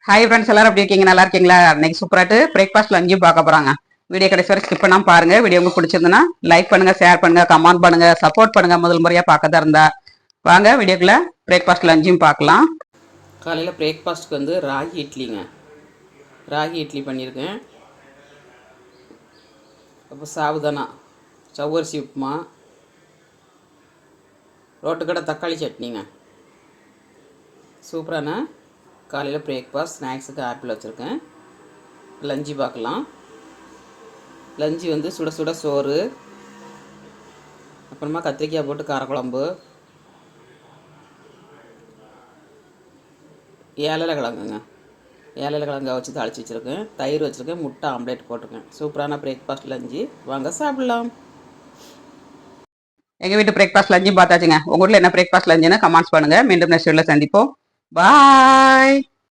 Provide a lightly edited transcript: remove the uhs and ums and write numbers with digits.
Hi friends, எல்லாரும் எப்படி இருக்கீங்க? நல்லா இருக்கீங்களா? இன்னைக்கு சூப்பராட்டு பிரேக்ஃபாஸ்ட் லஞ்சும் பார்க்க போறாங்க. வீடியோ கடைசி வரை ஸ்கிப் பண்ணாம பாருங்க. வீடியோ உங்களுக்கு பிடிச்சிருந்ததுன்னா லைக் பண்ணுங்க, ஷேர் பண்ணுங்க, கமெண்ட் பண்ணுங்க, சப்போர்ட் பண்ணுங்க. முதல் முறையா பார்க்கதா இருந்தா வாங்க வீடியோக்குள்ள பிரேக்ஃபாஸ்ட் லஞ்சும் பார்க்கலாம். காலையில் பிரேக்ஃபாஸ்ட்டுக்கு வந்து ராகி இட்லிங்க. ராகி இட்லி பண்ணியிருக்கேன். அப்போ சாவுதானா, சவ்வரிசி உப்புமா, ரோட்டுக்கடை தக்காளி சட்னிங்க. சூப்பரான காலையில் பிரேக்ஃபாஸ்ட். ஸ்நாக்ஸுக்கு ஆப்பிள் வச்சுருக்கேன். லஞ்சு பார்க்கலாம். லஞ்சு வந்து சுட சுட சோறு, அப்புறமா கத்திரிக்காய் போட்டு காரக்குழம்பு, ஏழலை கிழங்குங்க. ஏழலை கிழங்கை வச்சு தாளித்து வச்சுருக்கேன். தயிர் வச்சுருக்கேன். முட்டை ஆம்லேட் போட்டிருக்கேன். சூப்பரான பிரேக்ஃபாஸ்ட் லஞ்சு. வாங்க சாப்பிட்லாம். எங்கள் வீட்டு பிரேக்ஃபாஸ்ட் லஞ்சும் பார்த்தாச்சுங்க. உங்கள் வீட்டில் என்ன பிரேக்ஃபாஸ்ட் லஞ்சுன்னு கமெண்ட்ஸ் பண்ணுங்க. மீண்டும் நெக்ஸ்ட் வீடியோவில் சந்திப்போம். பாய்.